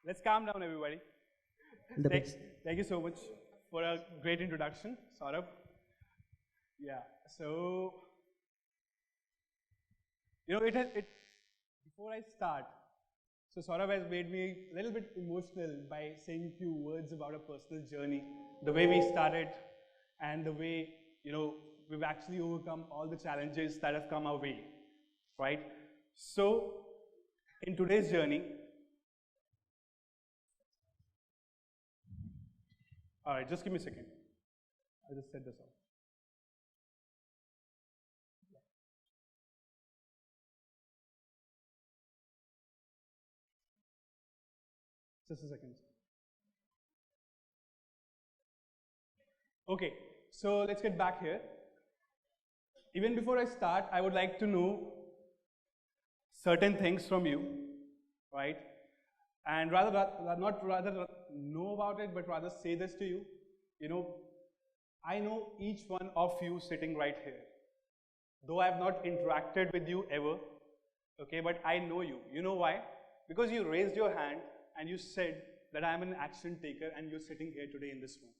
Let's calm down, everybody. The Thank, best. thank you so much for a great introduction, Saurabh. Yeah, so, before I start, so Saurabh has made me a little bit emotional by saying a few words about a personal journey, the way we started, and the way, we've actually overcome all the challenges that have come our way, right? So, in today's journey, all right, just give me a second. I'll just set this up. Just a second. Okay, so let's get back here. Even before I start, I would like to know certain things from you, right? And not rather know about it, but rather say this to you. I know each one of you sitting right here. Though I have not interacted with you ever, okay, but I know you. You know why? Because you raised your hand and you said that I am an action taker and you're sitting here today in this room.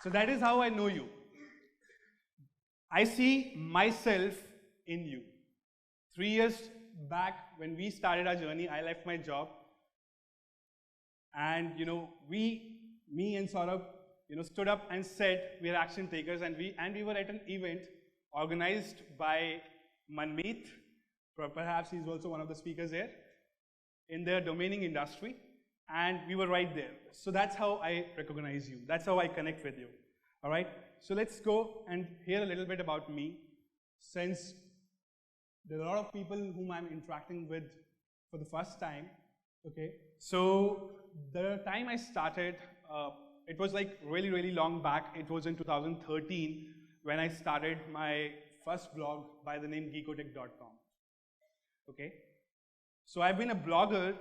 So that is how I know you. I see myself in you. 3 years back when we started our journey, I left my job. And me and Saurabh, stood up and said we are action takers, and we were at an event organized by Manmeet. Perhaps he's also one of the speakers here in the domaining industry, and we were right there. So that's how I recognize you. That's how I connect with you. All right. So let's go and hear a little bit about me, since there are a lot of people whom I'm interacting with for the first time. Okay. So the time I started, it was like really, really long back. It was in 2013 when I started my first blog by the name geekotech.com. Okay. So I've been a blogger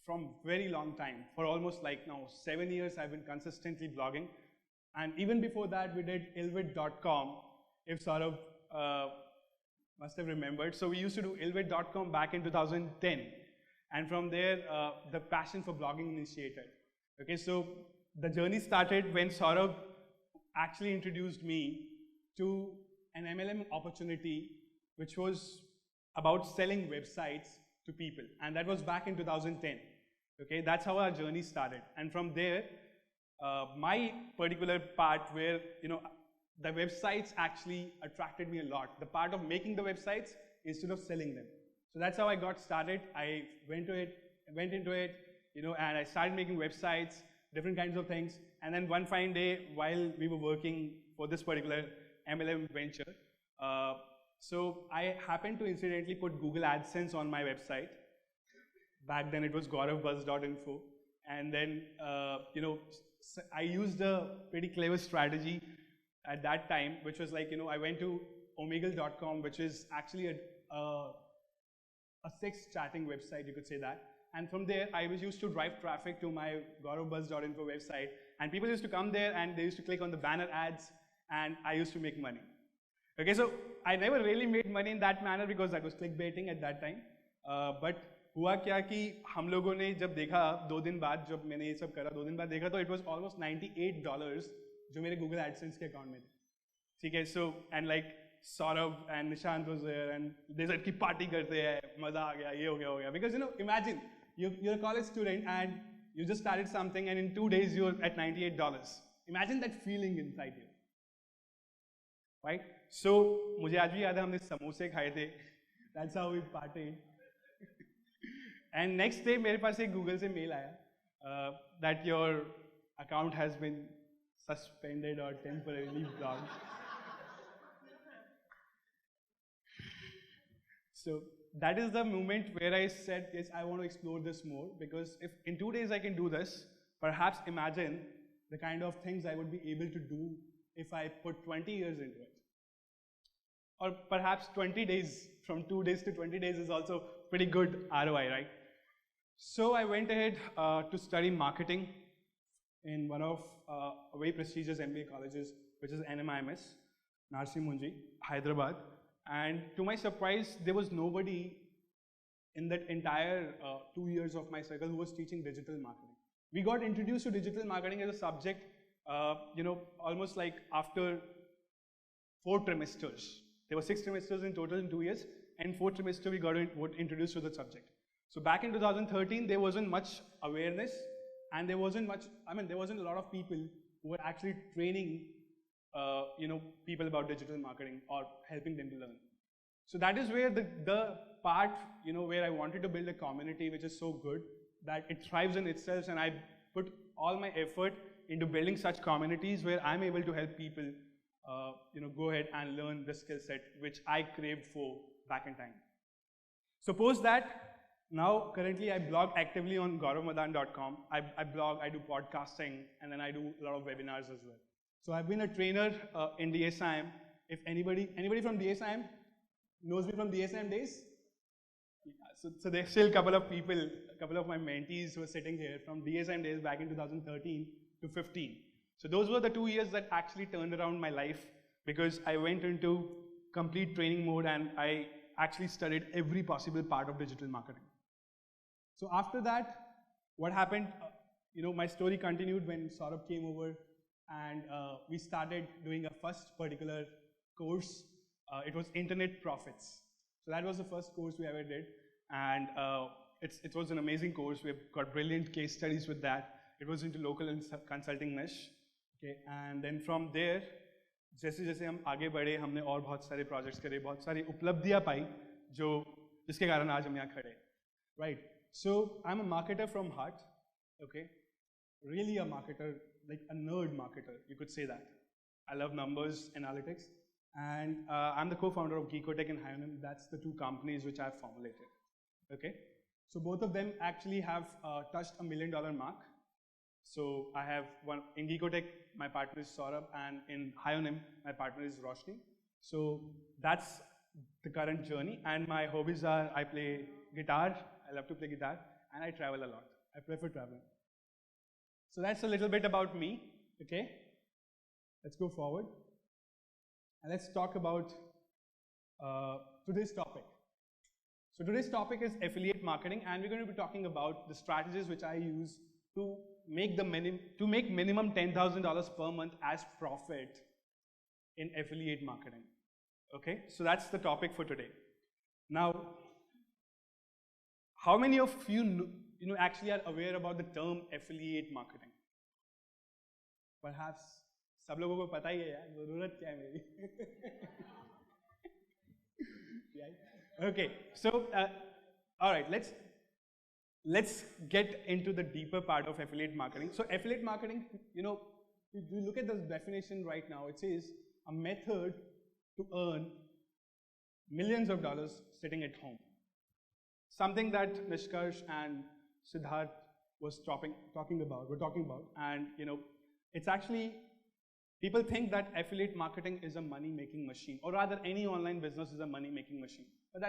from very long time. For almost like now 7 years, I've been consistently blogging. And even before that, we did illwit.com, if Saurabh must have remembered. So we used to do illwit.com back in 2010. And from there, the passion for blogging initiated. Okay, so the journey started when Saurabh actually introduced me to an MLM opportunity, which was about selling websites to people. And that was back in 2010. Okay, that's how our journey started. And from there, my particular part where, the websites actually attracted me a lot. The part of making the websites instead of selling them. So that's how I got started. I went into it, and I started making websites, different kinds of things. And then one fine day, while we were working for this particular MLM venture, so I happened to incidentally put Google AdSense on my website. Back then it was gauravbuzz.info. And then, I used a pretty clever strategy at that time, which was like, I went to omegle.com, which is actually a sex chatting website, you could say that. And from there, I was used to drive traffic to my gauravbuzz.info website. And people used to come there and they used to click on the banner ads, and I used to make money. Okay, so I never really made money in that manner because that was clickbaiting at that time. But हुआ क्या कि हम लोगों ने जब देखा 2 दिन बाद, जब मैंने ये सब करा 2 दिन बाद देखा, तो it was almost $98 जो मेरे Google AdSense के अकाउंट में थे. ठीक है, so and like Saurabh and Nishant was there and they said कि पार्टी करते हैं, मजा आ गया, ये हो गया, because imagine you're a college student and you just started something and in 2 days you're at $98. Imagine that feeling inside you, right? So मुझे आज भी याद है हमने समोसे खाए थे. That's how we partied. And next day मेरे पास एक Google से मेल आया that your account has been suspended or temporarily blocked. So that is the moment where I said, yes, I want to explore this more, because if in 2 days I can do this, perhaps imagine the kind of things I would be able to do if I put 20 years into it. Or perhaps 20 days, from 2 days to 20 days is also pretty good ROI, right? So I went ahead to study marketing in one of very prestigious MBA colleges, which is NMIMS, Narsi Munji, Hyderabad. And to my surprise, there was nobody in that entire 2 years of my circle who was teaching digital marketing. We got introduced to digital marketing as a subject, almost like after 4 trimesters. There were 6 trimesters in total in 2 years, and 4th trimester we got introduced to the subject. So back in 2013, there wasn't much awareness, and there wasn't a lot of people who were actually training, people about digital marketing or helping them to learn. So that is where the part, where I wanted to build a community which is so good that it thrives in itself, and I put all my effort into building such communities where I'm able to help people, go ahead and learn the skill set which I craved for back in time. So post that, now currently I blog actively on gauravmadan.com. I blog, I do podcasting, and then I do a lot of webinars as well. So I've been a trainer in DSIM. If anybody from DSIM knows me from DSIM days? Yeah, so there's still a couple of people, a couple of my mentees who are sitting here from DSIM days back in 2013 to 15. So those were the 2 years that actually turned around my life, because I went into complete training mode and I actually studied every possible part of digital marketing. So after that, what happened, my story continued when Saurabh came over, and we started doing a first particular course. It was Internet Profits. So that was the first course we ever did, and it was an amazing course. We've got brilliant case studies with that. It was into local consulting niche. Okay, and then from there, जैसे जैसे हम आगे बढ़े, हमने और बहुत सारे projects करे, बहुत सारी उपलब्धियां पाई, जिसके कारण आज हम यहाँ खड़े, right? So I'm a marketer from heart, okay? Really a marketer, like a nerd marketer, you could say that. I love numbers, analytics, and I'm the co-founder of Geekotech and Hyonym. That's the 2 companies which I've formulated, okay? So both of them actually have touched $1 million mark. So I have one in Geekotech, my partner is Saurabh, and in Hyonym, my partner is Roshni. So that's the current journey, and my hobbies are I play guitar, I love to play guitar, and I travel a lot. I prefer traveling. So that's a little bit about me, okay? Let's go forward. And let's talk about today's topic. So today's topic is affiliate marketing, and we're going to be talking about the strategies which I use to make minimum $10,000 per month as profit in affiliate marketing. Okay, so that's the topic for today. Now, how many of you actually are aware about the term affiliate marketing? Perhaps सब लोगों को पता ही है यार, ज़रूरत क्या है मेरी? Okay, so all right, let's get into the deeper part of affiliate marketing. So affiliate marketing, if you look at the definition right now, it says a method to earn millions of dollars sitting at home. Something that Nishkarsh and Siddharth were talking about, and it's actually, people think that affiliate marketing is a money-making machine, or rather any online business is a money-making machine. But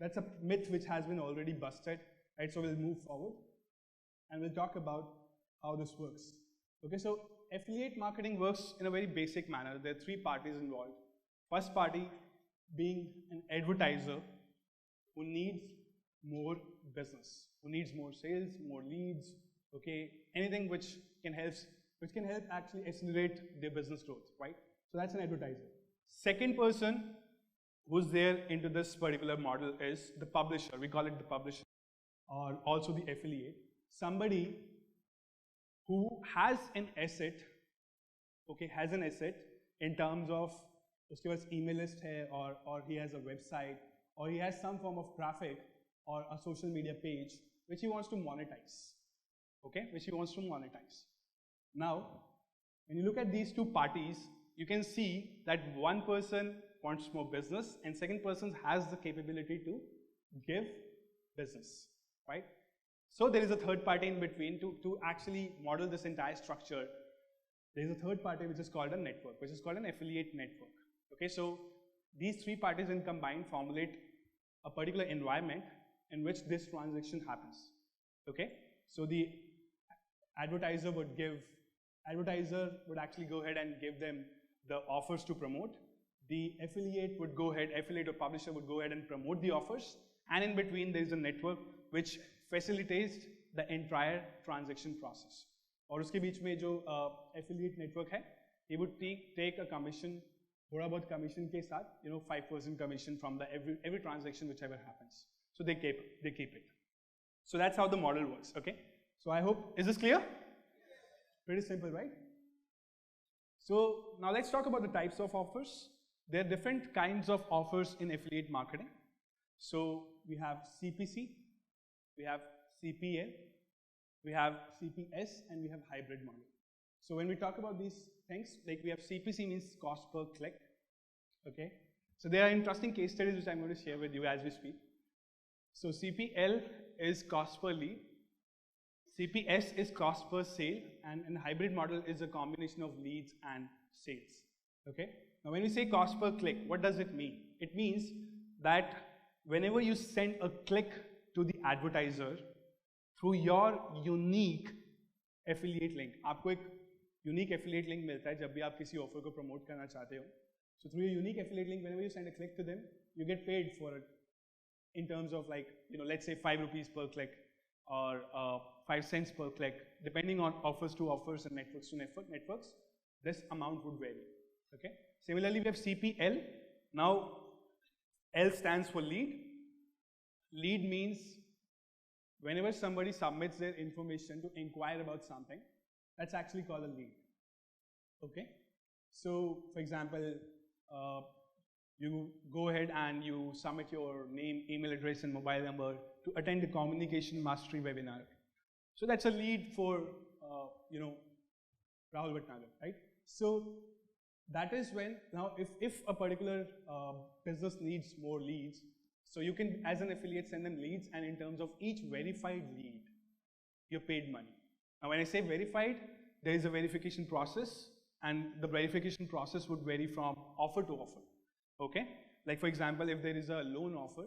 that's a myth which has been already busted. Right, so we'll move forward and we'll talk about how this works. Okay, so affiliate marketing works in a very basic manner. There are 3 parties involved. First party being an advertiser who needs more business, who needs more sales, more leads, okay, anything which can help actually accelerate their business growth, right? So that's an advertiser. Second person who's there into this particular model is the publisher. We call it the publisher, or also the affiliate. Somebody who has an asset, okay, has an asset in terms of उसके पास email list है, or he has a website, or he has some form of traffic or a social media page which he wants to monetize, okay, which he wants to monetize. Now, when you look at these 2 parties, you can see that one person wants more business and second person has the capability to give business, right? So there is a third party in between to actually model this entire structure. There is a third party which is called a network, which is called an affiliate network. Okay, so these 3 parties in combined formulate a particular environment in which this transaction happens. Okay, so the advertiser would actually go ahead and give them the offers to promote. the affiliate or publisher would go ahead and promote the offers, and in between there is a network which facilitates the entire transaction process. और उसके बीच में जो affiliate network है, he would take a commission, थोड़ा बहुत commission के साथ, 5% commission from the every transaction whichever happens. So they keep it. So that's how the model works. Okay. So I hope, is this clear? Pretty simple, right? So now let's talk about the types of offers. There are different kinds of offers in affiliate marketing. So we have CPC, we have CPL, we have CPS, and we have hybrid model. So when we talk about these things, like we have CPC means cost per click. Okay. So there are interesting case studies which I'm going to share with you as we speak. So CPL is cost per lead, CPS is cost per sale, and hybrid model is a combination of leads and sales. Okay. Now when we say cost per click, what does it mean? It means that whenever you send a click to the advertiser through your unique affiliate link, आपको एक unique affiliate link मिलता है जब भी आप किसी offer को promote करना चाहते हो. So through your unique affiliate link, whenever you send a click to them, you get paid for it in terms of like, let's say 5 rupees per click or 5 cents per click, depending on offers to offers and networks to networks, this amount would vary. Okay. Similarly, we have CPL. Now, L stands for lead. Lead means whenever somebody submits their information to inquire about something, that's actually called a lead. Okay. So, for example, you go ahead and you submit your name, email address, and mobile number to attend the communication mastery webinar. So that's a lead for, Rahul Bhatnagar, right? So that is when, now if a particular business needs more leads, so you can, as an affiliate, send them leads, and in terms of each verified lead, you're paid money. Now when I say verified, there is a verification process, and the verification process would vary from offer to offer. Okay, like for example, if there is a loan offer,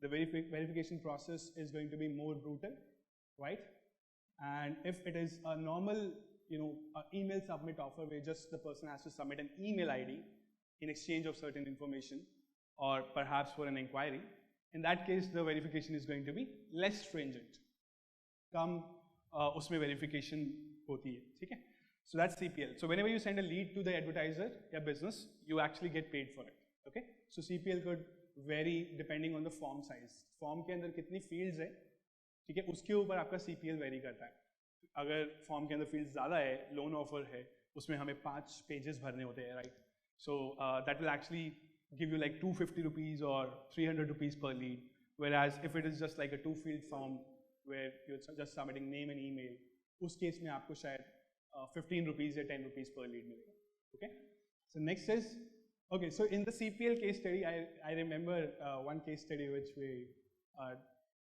the verification process is going to be more brutal, right? And if it is a normal, email submit offer where just the person has to submit an email ID in exchange of certain information, or perhaps for an inquiry, in that case, the verification is going to be less stringent. Kam usme verification hoti hai, theek hai? So that's CPL. So whenever you send a lead to the advertiser, your business, you actually get paid for it. Okay. So CPL could vary depending on the form size. Form के अंदर कितनी fields है, ठीक है, उसके ऊपर आपका CPL vary करता है. अगर form के अंदर fields ज़्यादा है, loan offer है, उसमें हमें 5 pages भरने होते हैं, right? So that will actually give you like 250 rupees or 300 rupees per lead. Whereas if it is just like a 2-field form where you're just submitting name and email, उस case में आपको शायद 15 rupees or 10 rupees per lead मिलेगा. Okay. So next is, okay, so in the CPL case study, I remember one case study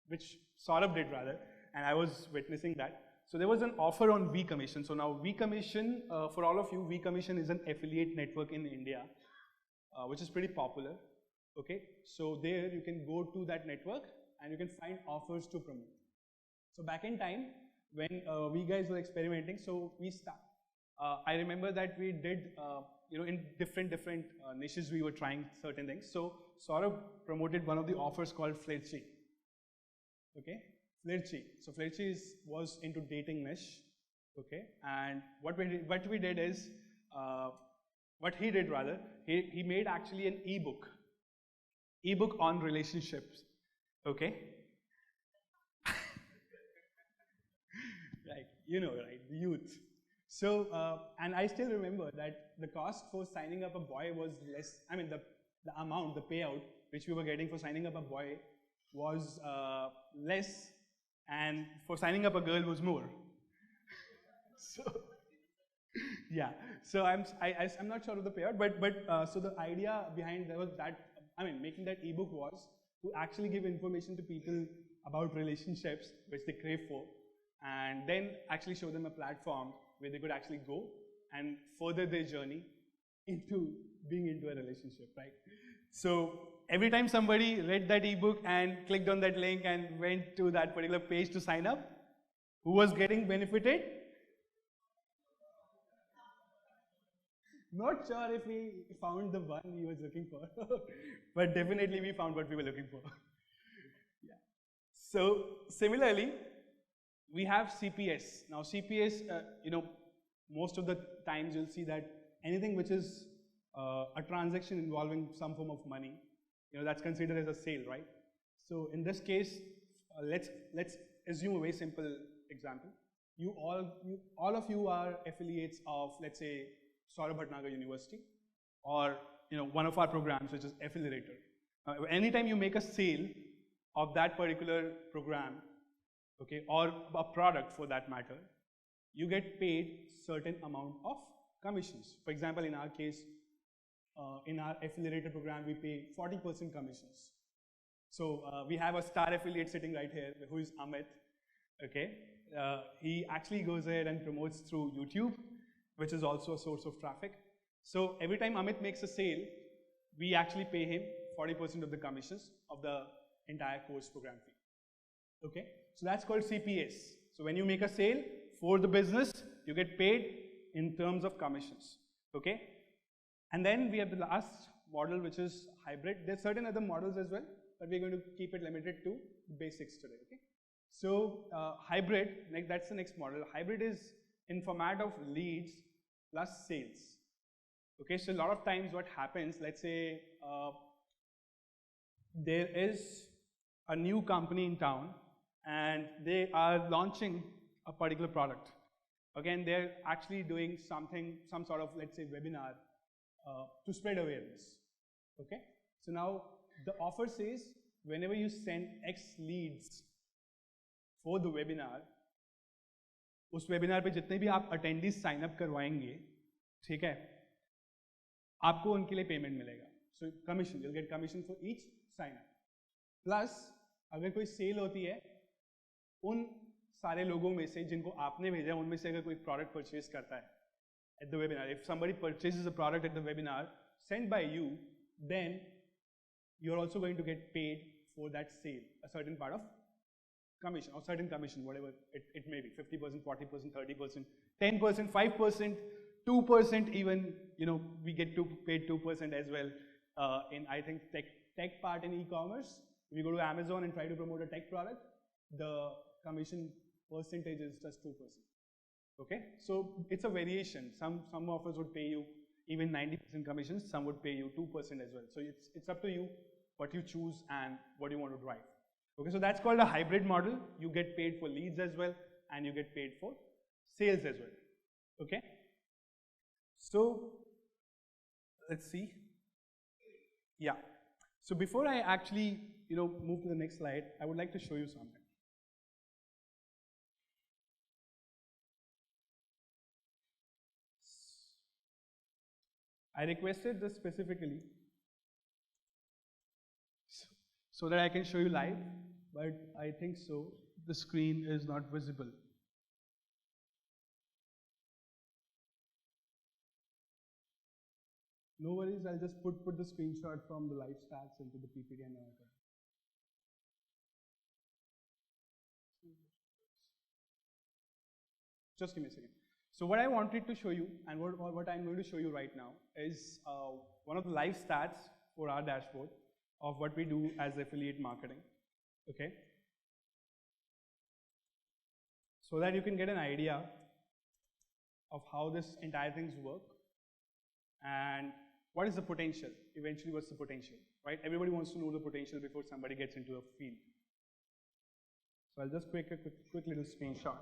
which Saurabh did rather, and I was witnessing that. So there was an offer on V Commission. So now V Commission, for all of you, V Commission is an affiliate network in India, which is pretty popular. Okay, so there you can go to that network and you can find offers to promote. So back in time, when we guys were experimenting, so I remember that we did, in different niches we were trying certain things. So Saurabh promoted one of the offers called Flirtchi. Okay, Flirtchi. So Flirtchi was into dating niche. Okay, and what we did is, what he did rather, he made actually an ebook on relationships. Okay. Right, right, the youth. So, and I still remember that the cost for signing up a boy was less, I mean the amount, the payout which we were getting for signing up a boy was less, and for signing up a girl was more. So, yeah, so I'm not sure of the payout, but so the idea behind that was that, I mean, making that ebook was to actually give information to people about relationships which they crave for, and then actually show them a platform where they could actually go and further their journey into being into a relationship, right? So every time somebody read that ebook and clicked on that link and went to that particular page to sign up, who was getting benefited? Not sure if we found the one we was looking for, but definitely we found what we were looking for. Yeah. So similarly, we have CPS. Now CPS, most of the times you'll see that anything which is a transaction involving some form of money, that's considered as a sale, right? So in this case, let's assume a very simple example. All of you are affiliates of, let's say, Saurabh Bhatnagar University, or one of our programs, which is Affiliator. Anytime you make a sale of that particular program, okay, or a product for that matter, you get paid certain amount of commissions. For example, in our case, in our Affiliator program, we pay 40% commissions. So we have a star affiliate sitting right here, who is Amit. Okay, he actually goes ahead and promotes through YouTube, which is also a source of traffic. So every time Amit makes a sale, we actually pay him 40% of the commissions of the entire course program fee. Okay, so that's called CPS. So when you make a sale for the business, you get paid in terms of commissions. Okay, and then we have the last model, which is hybrid. There's certain other models as well, but we're going to keep it limited to basics today. Okay, so hybrid, that's the next model. Hybrid is in format of leads plus sales. Okay, so a lot of times what happens, let's say there is a new company in town and they are launching a particular product. Again, they're actually doing something, some sort of, let's say, webinar to spread awareness. Okay, so now the offer says whenever you send X leads for the webinar, उस webinar पे जितने भी आप attendees sign up करवाएंगे, ठीक है, आपको उनके लिए payment मिलेगा. So commission, you'll get commission for each sign up. Plus अगर कोई sale होती है, उन सारे लोगों में से जिनको आपने भेजा, उनमें से अगर कोई product purchase करता है at the webinar, if somebody purchases a product at the webinar sent by you, then you're also going to get paid for that sale, a certain part of commission, or certain commission, whatever it may be, 50%, 40%, 30%, 10%, 5%, 2% even, we get paid 2% as well in, I think, tech part in e-commerce. If you go to Amazon and try to promote a tech product, the commission percentage is just 2%. Okay, so it's a variation. Some offers would pay you even 90% commissions, some would pay you 2% as well. So it's up to you what you choose and what you want to drive. Okay, so that's called a hybrid model. You get paid for leads as well, and you get paid for sales as well. Okay, so let's see. Yeah, so before I actually move to the next slide, I would like to show you something. I requested this specifically so that I can show you live, but I think so the screen is not visible. No worries, I'll just put the screenshot from the live stats into the PPT and Agar. Just give me a second. So what I wanted to show you, and what I'm going to show you right now, is one of the live stats for our dashboard of what we do as affiliate marketing. Okay, so that you can get an idea of how this entire things work and what is the potential. Eventually, what's the potential, right? Everybody wants to know the potential before somebody gets into a field. So I'll just quick little screenshot.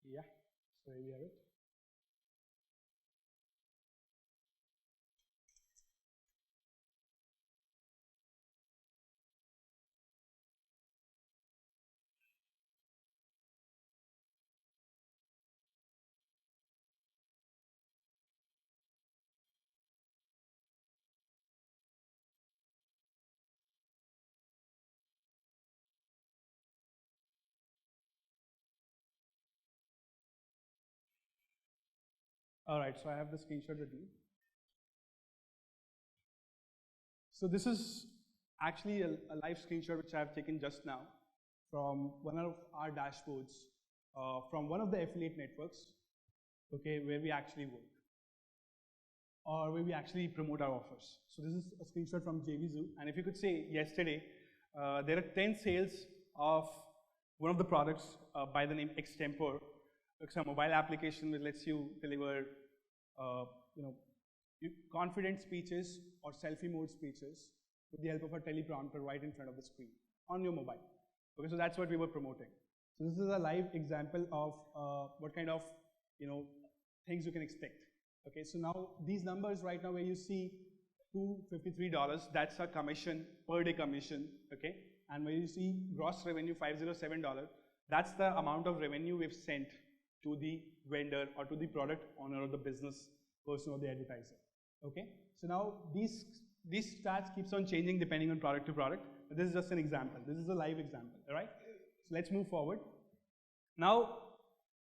Yeah, so here we have it. All right, so I have the screenshot with me. So this is actually a live screenshot which I have taken just now from one of our dashboards from one of the affiliate networks. okay, where we actually work or where we actually promote our offers. So this is a screenshot from JVZoo, and if you could say yesterday, there are 10 sales of one of the products by the name Extempore. It's a mobile application that lets you deliver, confident speeches or selfie mode speeches with the help of a teleprompter right in front of the screen on your mobile. Okay, so that's what we were promoting. So this is a live example of what kind of things you can expect. Okay, so now these numbers right now where you see $253, that's a commission, per day commission, okay? And where you see gross revenue $507, that's the amount of revenue we've sent to the vendor or to the product owner or the business person or the advertiser, okay? So now these stats keeps on changing depending on product to product, but this is just an example. This is a live example, all right? So let's move forward. Now,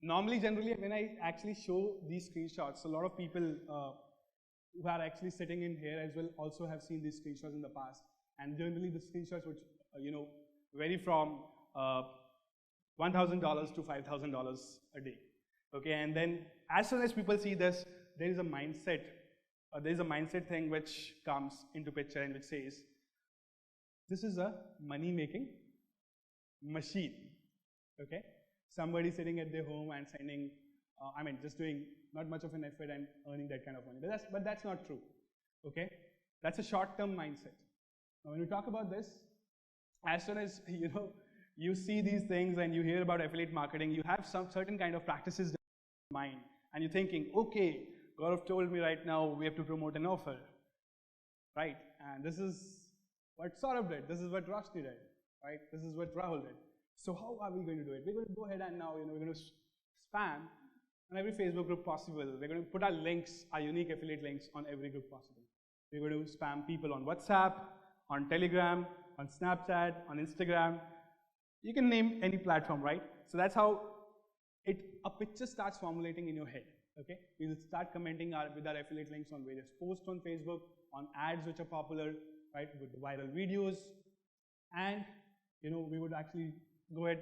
normally, generally, when I actually show these screenshots, a lot of people who are actually sitting in here as well also have seen these screenshots in the past. And generally, the screenshots would, vary from $1,000 to $5,000 a day. Okay, and then as soon as people see this, there is a mindset thing which comes into picture and which says, this is a money-making machine. Okay. Somebody sitting at their home and sending, just doing not much of an effort and earning that kind of money. But that's not true, okay? That's a short-term mindset. Now, when we talk about this, as soon as, you see these things and you hear about affiliate marketing, you have some certain kind of practices in mind, and you're thinking, okay, Gaurav told me right now we have to promote an offer, right? And this is what Saurabh did, this is what Roshni did, right? This is what Rahul did. So how are we going to do it? We're going to go ahead and now, we're going to spam on every Facebook group possible. We're going to put our links, our unique affiliate links on every group possible. We're going to spam people on WhatsApp, on Telegram, on Snapchat, on Instagram. You can name any platform, right? So that's how a picture starts formulating in your head, okay? We'll start commenting with our affiliate links on various posts on Facebook, on ads which are popular, right, with the viral videos, and we would actually go ahead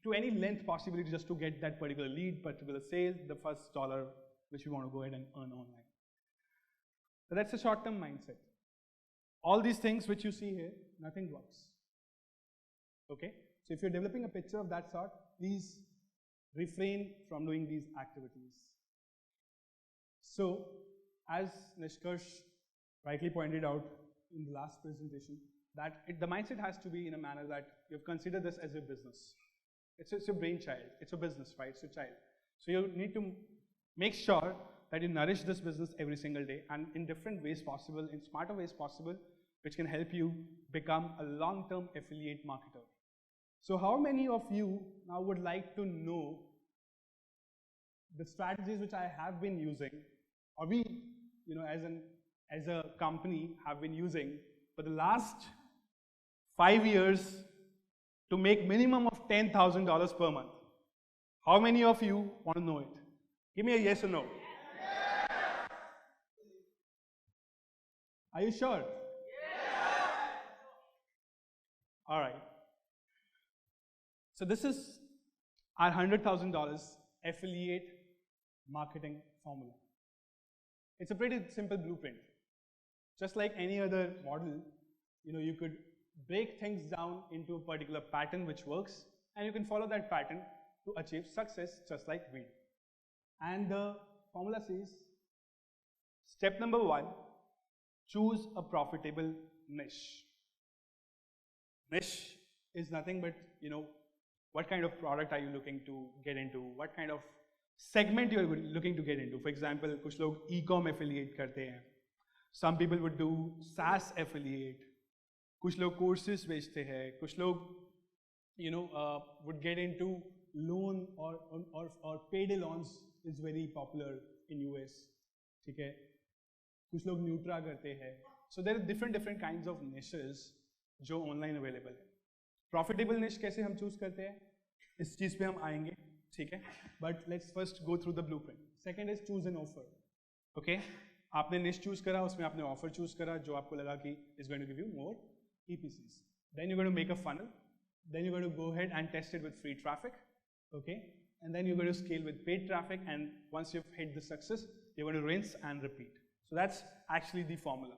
to any length possibly just to get that particular lead, particular sale, the first dollar which we want to go ahead and earn online. So that's a short-term mindset. All these things which you see here, nothing works. Okay? So if you're developing a picture of that sort, please refrain from doing these activities. So, as Nishkarsh rightly pointed out in the last presentation, that the mindset has to be in a manner that you've considered this as a business. It's your brainchild, it's a business, right? It's your child. So you need to make sure that you nourish this business every single day and in different ways possible, in smarter ways possible, which can help you become a long-term affiliate marketer. So how many of you now would like to know the strategies which I have been using, or we, as a company have been using for the last 5 years to make minimum of $10,000 per month? How many of you want to know it? Give me a yes or no. Are you sure? Yes. All right. So this is our $100,000 affiliate marketing formula. It's a pretty simple blueprint. Just like any other model, you could break things down into a particular pattern which works, and you can follow that pattern to achieve success just like we do. And the formula says, step number 1, choose a profitable niche. Niche is nothing but, what kind of product are you looking to get into? What kind of segment you're looking to get into? For example, कुछ लोग e-com affiliate करते हैं. Some people would do SaaS affiliate. कुछ लोग courses बेचते हैं. कुछ लोग, would get into loan or payday loans is very popular in US. ठीक है? कुछ लोग Nutra करते हैं. So there are different kinds of niches जो online available है. Profitable niche कैसे हम choose करते हैं? इस चीज पे हम आएंगे, ठीक है? But let's first go through the blueprint. Second is choose an offer. Okay? आपने niche choose करा, उसमें आपने offer choose करा जो आपको लगा कि is going to give you more EPCs. Then you're going to make a funnel. Then you're going to go ahead and test it with free traffic. Okay? and then you're going to scale with paid traffic, and once you've hit the success, you're going to rinse and repeat. So that's actually the formula.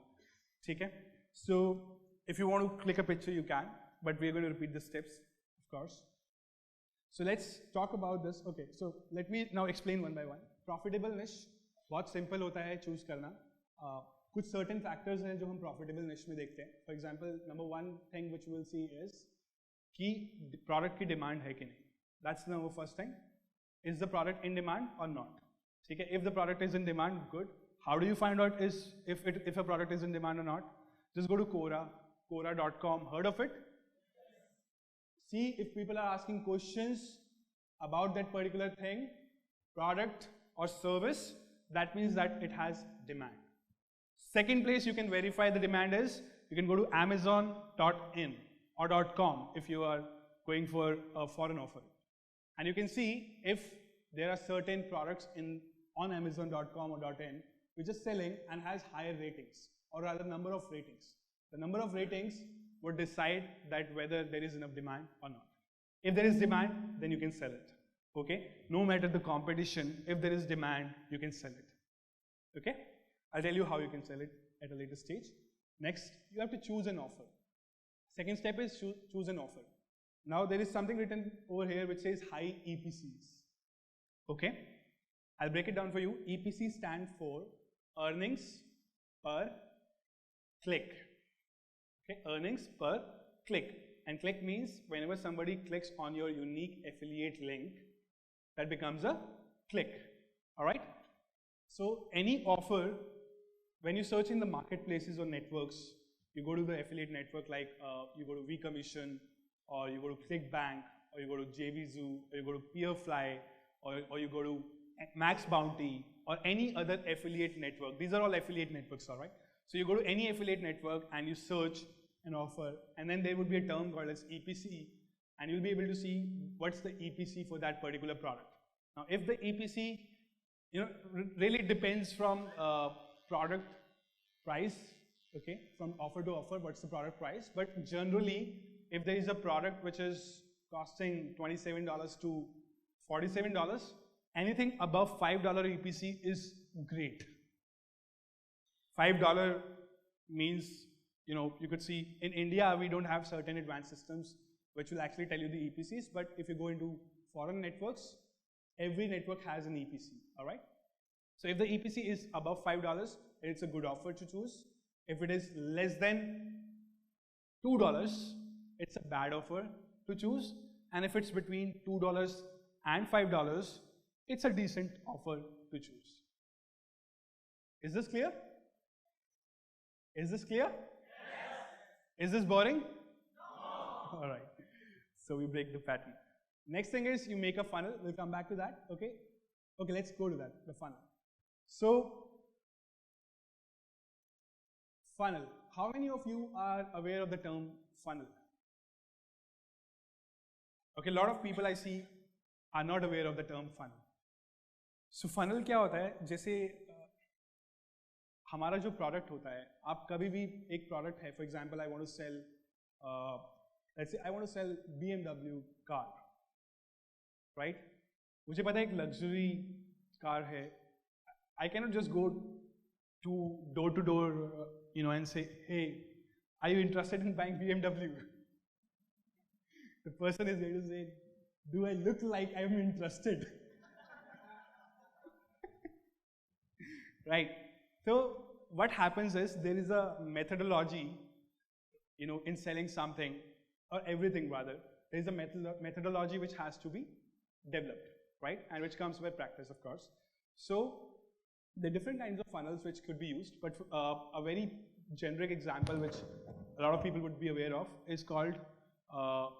Okay? So if you want to click a picture, you can, but we're going to repeat the steps, of course. So let's talk about this. Okay, so let me now explain one by one. Profitable niche, बहुत simple होता है choose करना. कुछ certain factors हैं जो हम profitable niche में देखते हैं. For example, number one thing which we will see is कि product की demand है कि नहीं. That's the first thing. Is the product in demand or not? ठीक है? If the product is in demand, good. How do you find out if a product is in demand or not? Just go to Quora, Quora.com. Heard of it? See if people are asking questions about that particular thing, product or service, that means that it has demand. Second place you can verify the demand is, you can go to Amazon.in or .com if you are going for a foreign offer. And you can see if there are certain products on Amazon.com or .in which is selling and has higher ratings, or rather number of ratings. The number of ratings would decide that whether there is enough demand or not. If there is demand, then you can sell it. Okay? No matter the competition, if there is demand, you can sell it. Okay? I'll tell you how you can sell it at a later stage. Next, you have to choose an offer. Second step is choose an offer. Now there is something written over here which says high EPCs. Okay? I'll break it down for you. EPC stands for earnings per click. Okay? Earnings per click. And click means whenever somebody clicks on your unique affiliate link, that becomes a click. Alright? So any offer, when you search in the marketplaces or networks, you go to the affiliate network like you go to vCommission, or you go to ClickBank, or you go to JVZoo, or you go to Peerfly, or you go to Max Bounty, or any other affiliate network. These are all affiliate networks, alright? So you go to any affiliate network and you search an offer, and then there would be a term called as EPC, and you'll be able to see what's the EPC for that particular product. Now, if the EPC, really depends from product price, okay, from offer to offer, what's the product price, but generally, if there is a product which is costing $27 to $47, anything above $5 EPC is great. $5 means, you could see in India we don't have certain advanced systems which will actually tell you the EPCs, but if you go into foreign networks, every network has an EPC, alright? So if the EPC is above $5, it's a good offer to choose. If it is less than $2, it's a bad offer to choose. And if it's between $2 and $5, it's a decent offer to choose. Is this clear? Is this clear? Yes. Is this boring? No. Alright. So we break the pattern. Next thing is you make a funnel. We'll come back to that. Okay? Okay, let's go to that, the funnel. So, funnel. How many of you are aware of the term funnel? Okay, a lot of people I see are not aware of the term funnel. So, funnel क्या होता है? जैसे हमारा जो product होता है, आप कभी भी एक product है, for example, I want to sell, let's say I want to sell BMW car, right? मुझे पता है एक luxury car है. I cannot just go to door, and say, hey, are you interested in buying BMW? The person is going to say, do I look like I am interested? Right. So what happens is there is a methodology, in selling something or everything rather. There is a methodology which has to be developed, right? And which comes with practice, of course. So the different kinds of funnels which could be used, but a very generic example which a lot of people would be aware of is called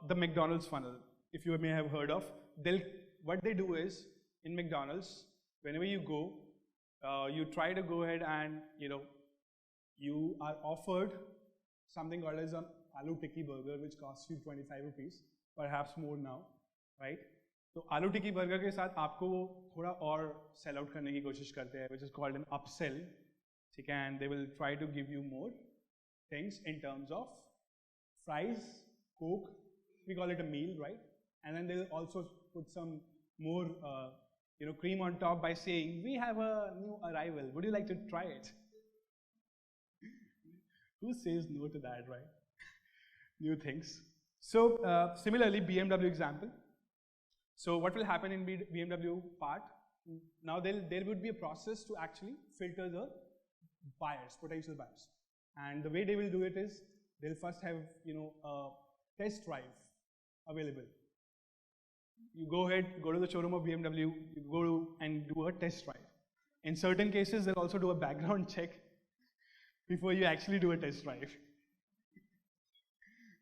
the McDonald's funnel. If you may have heard of, what they do is in McDonald's, whenever you go, you try to go ahead and you are offered something called as an aloo tikki burger, which costs you 25 rupees, perhaps more now, right? तो आलू टिक्की burger के साथ आपको वो थोड़ा और sell out करने की कोशिश करते हैं, which is called an upsell, ठीक है, and they will try to give you more things in terms of fries, coke, we call it a meal, right? And then they will also put some more cream on top by saying, we have a new arrival, would you like to try it? Who says no to that, right? New things. So similarly, BMW example. So what will happen in BMW part? Now there would be a process to actually filter the buyers, potential buyers. And the way they will do it is, they'll first have a test drive available. You go ahead, go to the showroom of BMW, you go and do a test drive. In certain cases, they'll also do a background check before you actually do a test drive.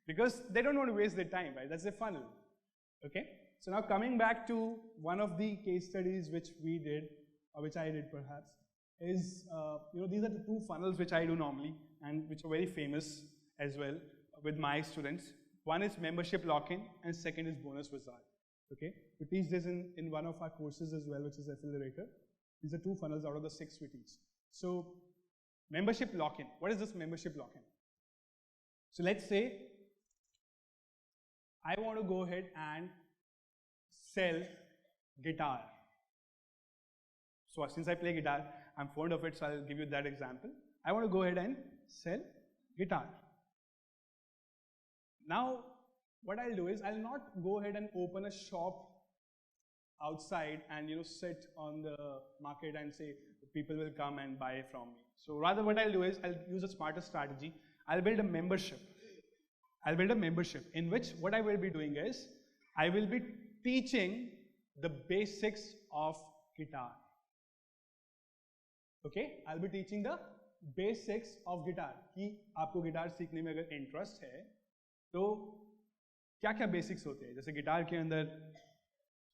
Because they don't want to waste their time, right? That's their funnel. Okay? So now coming back to one of the case studies which we did, or which I did perhaps, is these are the two funnels which I do normally and which are very famous as well with my students. One is membership lock-in and second is bonus wizard. Okay? We teach this in one of our courses as well, which is Accelerator. These are two funnels out of the 6 we teach. So membership lock-in. What is this membership lock-in? So let's say I want to go ahead and sell guitar. So since I play guitar, I'm fond of it, so I'll give you that example. I want to go ahead and sell guitar. Now, what I'll do is, I'll not go ahead and open a shop outside and sit on the market and say people will come and buy from me. So rather what I'll do is, I'll use a smarter strategy. I'll build a membership. I'll build a membership in which what I will be doing is, I will be teaching the basics of guitar. Okay? I'll be teaching the basics of guitar. कि आपको guitar सीखने में अगर interest है, तो क्या क्या basics होते हैं? जैसे गिटार के अंदर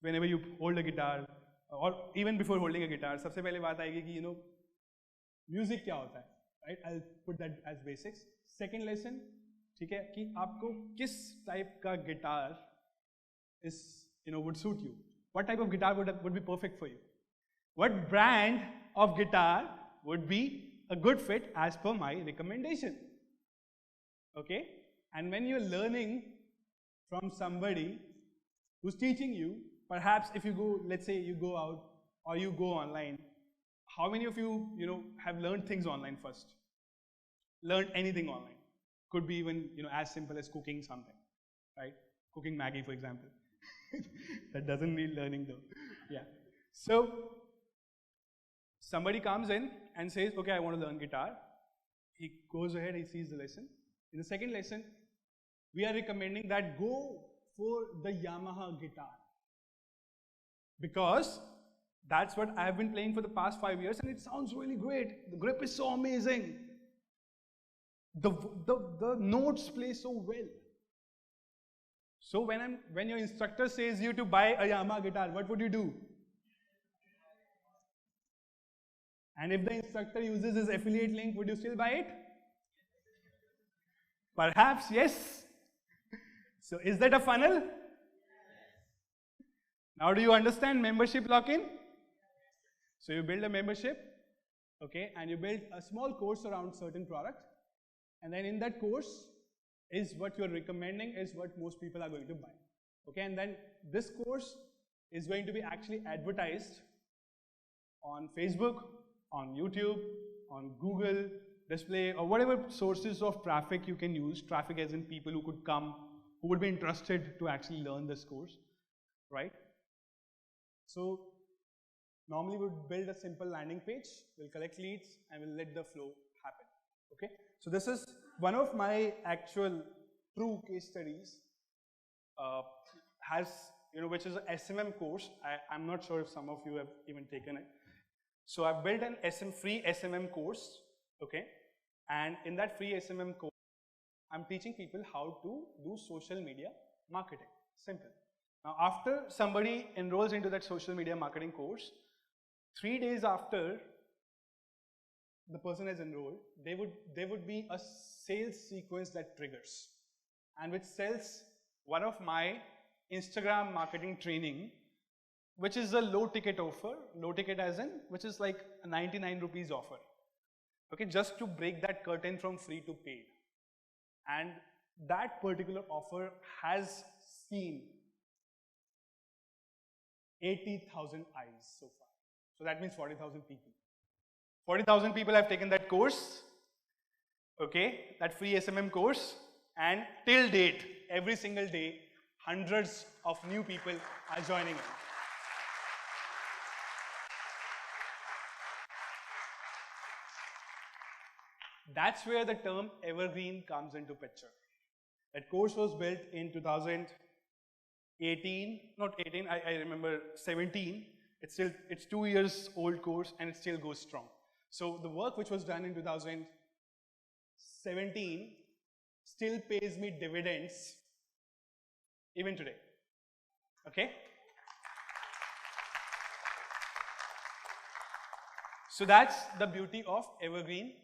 whenever you hold a guitar or even before holding a guitar, सबसे पहले बात आएगी कि म्यूजिक क्या होता है, right? I'll put that as basics. Second lesson, ठीक है, कि आपको किस टाइप का guitar is would suit you. What type of guitar would be perfect for you? What brand of guitar would be a good fit as per my recommendation? Okay? And when you're learning from somebody who's teaching you, perhaps if you go, let's say you go out or you go online, how many of you, have learned things online first? Learned anything online? Could be even, as simple as cooking something, right? Cooking Maggie, for example. That doesn't need learning though. Yeah. So, somebody comes in and says, okay, I want to learn guitar. He goes ahead, he sees the lesson. In the second lesson, we are recommending that go for the Yamaha guitar. Because that's what I have been playing for the past 5 years and it sounds really great. The grip is so amazing. The notes play so well. So when your instructor says you to buy a Yamaha guitar, what would you do? And if the instructor uses his affiliate link, would you still buy it? Perhaps yes. So is that a funnel? Now do you understand membership lock-in? So you build a membership, okay, and you build a small course around certain product, and then in that course is what you're recommending is what most people are going to buy. Okay, and then this course is going to be actually advertised on Facebook, on YouTube, on Google display, or whatever sources of traffic you can use. Traffic as in people who could come, who would be interested to actually learn this course, right? So normally we would build a simple landing page, we'll collect leads and we'll let the flow happen. Okay, so this is one of my actual true case studies, which is a SMM course. I'm not sure if some of you have even taken it. So I've built an free SMM course, okay, and in that free SMM course, I'm teaching people how to do social media marketing. Simple. Now, after somebody enrolls into that social media marketing course, 3 days after the person has enrolled, there would be a sales sequence that triggers, and which sells one of my Instagram marketing training, which is a low ticket offer, low ticket as in, which is like a 99 rupees offer. Okay, just to break that curtain from free to paid. And that particular offer has seen 80,000 eyes so far. So that means 40,000 people. 40,000 people have taken that course, okay, that free SMM course, and till date, every single day, hundreds of new people are joining in. That's where the term evergreen comes into picture. That course was built in 2018, not 18, I remember 17. It's 2 years old course and it still goes strong. So the work which was done in 2017 still pays me dividends even today. Okay? So that's the beauty of evergreen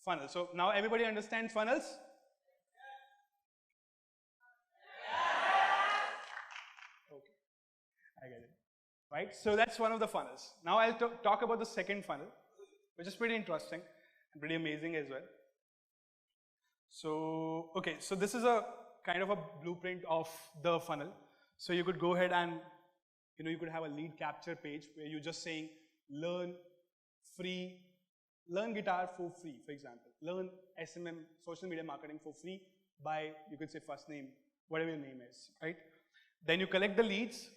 funnel. So now everybody understands funnels? Okay, I get it. Right? So that's one of the funnels. Now I'll talk about the second funnel, which is pretty interesting and pretty amazing as well. So, okay, so this is a kind of a blueprint of the funnel. So you could go ahead and, you could have a lead capture page where you're just saying, learn guitar for free, for example. Learn SMM, social media marketing for free by, you could say first name, whatever your name is, right? Then you collect the leads.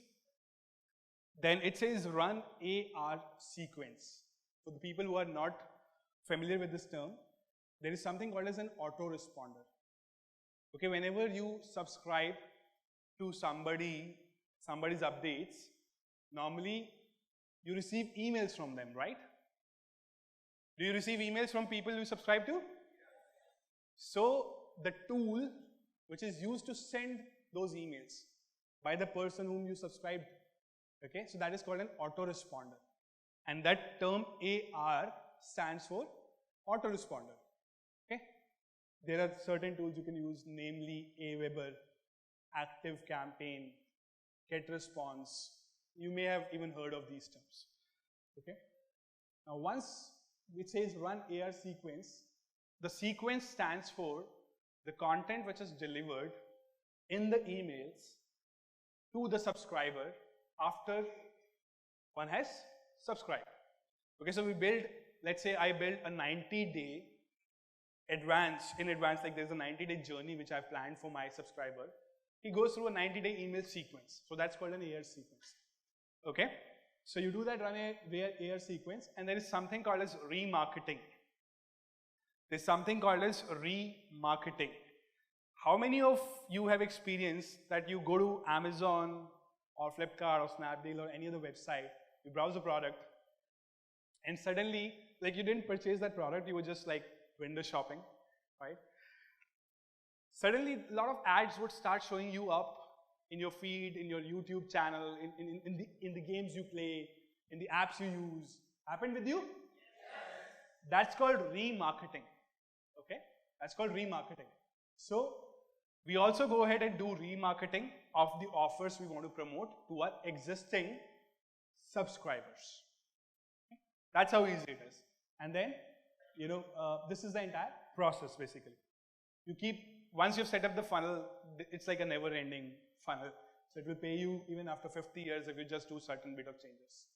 Then it says run AR sequence. For the people who are not familiar with this term, there is something called as an autoresponder. Okay, whenever you subscribe to somebody's updates, normally you receive emails from them, right? Do you receive emails from people you subscribe to? So the tool which is used to send those emails by the person whom you subscribed, okay, so that is called an autoresponder. And that term AR stands for autoresponder. Okay? There are certain tools you can use, namely Aweber, Active Campaign, GetResponse. You may have even heard of these terms. Okay? Now once it says run AR sequence, the sequence stands for the content which is delivered in the emails to the subscriber after one has subscribed. Okay, so we build, let's say I build a 90-day in advance, like there's a 90-day journey which I've planned for my subscriber. He goes through a 90-day email sequence. So that's called an AR sequence. Okay, so you do that run AR sequence, and there is something called as remarketing. There's something called as remarketing. How many of you have experienced that you go to Amazon or Flipkart or Snapdeal or any other website, you browse the product, and suddenly, like you didn't purchase that product, you were just like window shopping, right? Suddenly, a lot of ads would start showing you up in your feed, in your YouTube channel, in the games you play, in the apps you use. Happened with you? Yes. That's called remarketing. Okay? That's called remarketing. So, we also go ahead and do remarketing of the offers we want to promote to our existing subscribers. Okay? That's how easy it is. And then, this is the entire process basically. Once you've set up the funnel, it's like a never-ending funnel. So it will pay you even after 50 years if you just do certain bit of changes.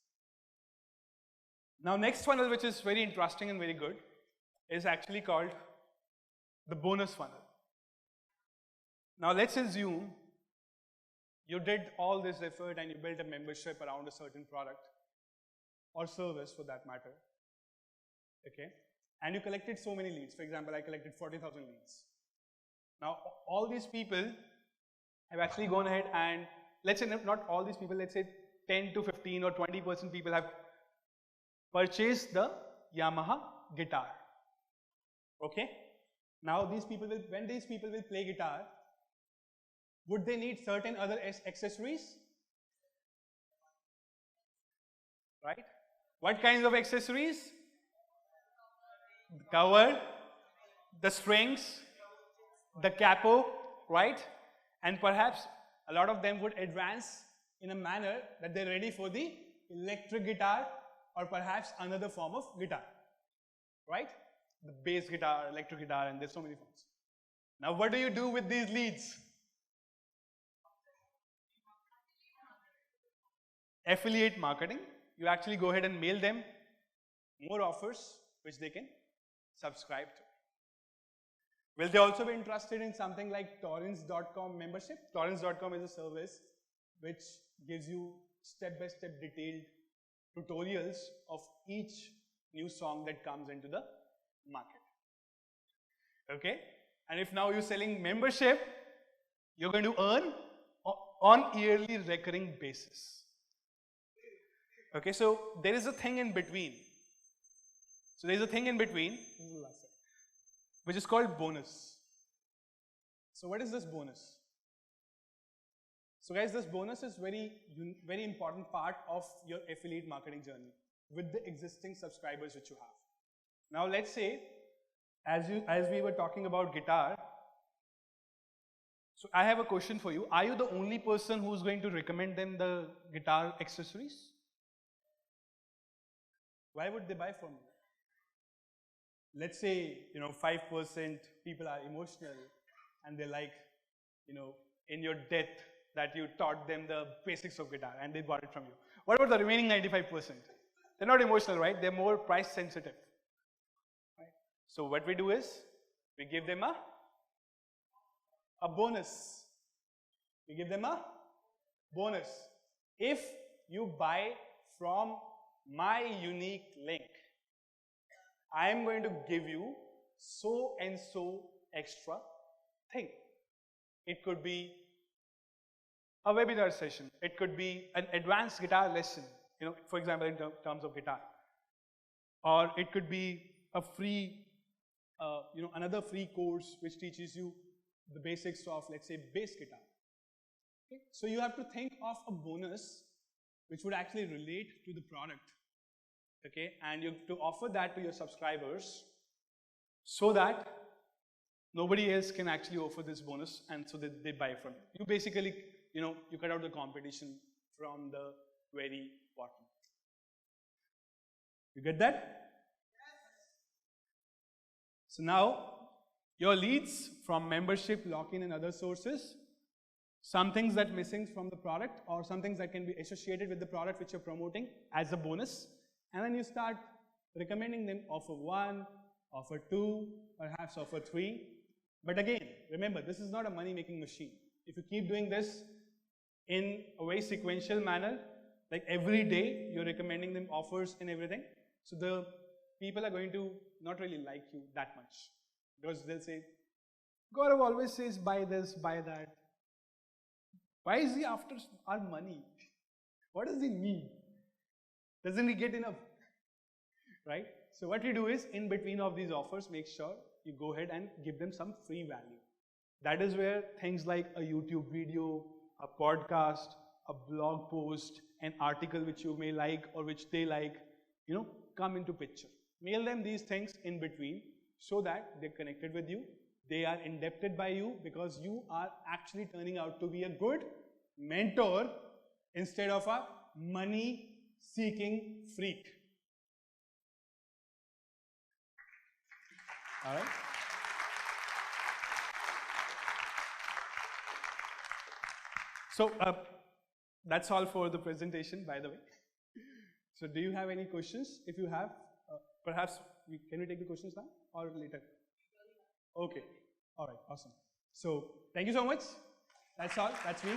Now next funnel, which is very interesting and very good, is actually called the bonus funnel. Now let's assume you did all this effort and you built a membership around a certain product or service for that matter. Okay? And you collected so many leads. For example, I collected 40,000 leads. Now, all these people have actually gone ahead and, let's say not all these people, let's say 10 to 15 or 20% people have purchased the Yamaha guitar. Okay? Now, when these people will play guitar, would they need certain other accessories? Right? What kinds of accessories? The cover, the strings, the capo, right? And perhaps a lot of them would advance in a manner that they're ready for the electric guitar or perhaps another form of guitar, right? The bass guitar, electric guitar, and there's so many forms. Now what do you do with these leads? affiliate marketing. You actually go ahead and mail them more offers which they can subscribe to. Will they also be interested in something like torrents.com membership? Torrents.com is a service which gives you step-by-step detailed tutorials of each new song that comes into the market. Okay? And if now you're selling membership, you're going to earn on yearly recurring basis. Okay, so there is a thing in between. So there is a thing in between, which is called bonus. So what is this bonus? So guys, this bonus is very important part of your affiliate marketing journey with the existing subscribers which you have. Now let's say, as we were talking about guitar, so I have a question for you. Are you the only person who's going to recommend them the guitar accessories? Why would they buy from you? Let's say, 5% people are emotional and they're like, in your death that you taught them the basics of guitar and they bought it from you. What about the remaining 95%? They're not emotional, right? They're more price sensitive. Right? So what we do is, we give them a bonus. We give them a bonus. If you buy from my unique link, I am going to give you so and so extra thing. It could be a webinar session. It could be an advanced guitar lesson, for example, in terms of guitar. Or it could be a free, another free course which teaches you the basics of, let's say, bass guitar. Okay? So you have to think of a bonus which would actually relate to the product. Okay, and you have to offer that to your subscribers so that nobody else can actually offer this bonus, and so that they buy from you. You basically, you cut out the competition from the very bottom. You get that? Yes. So now, your leads from membership, lock-in and other sources, some things that are missing from the product or some things that can be associated with the product which you're promoting as a bonus. And then you start recommending them offer 1, offer 2, perhaps offer 3. But again, remember, this is not a money-making machine. If you keep doing this in a very sequential manner, like every day you're recommending them offers and everything, so the people are going to not really like you that much. Because they'll say, Gaurav always says buy this, buy that. Why is he after our money? What does he need? Doesn't he get enough? Right? So what you do is, in between of these offers, make sure you go ahead and give them some free value. That is where things like a YouTube video, a podcast, a blog post, an article which you may like or which they like, come into picture. Mail them these things in between so that they're connected with you. They are indebted by you because you are actually turning out to be a good mentor instead of a money-seeking freak. All right? So that's all for the presentation, by the way. So do you have any questions? If you have, perhaps can we take the questions now or later? Okay. All right. Awesome. So thank you so much. That's all. That's me.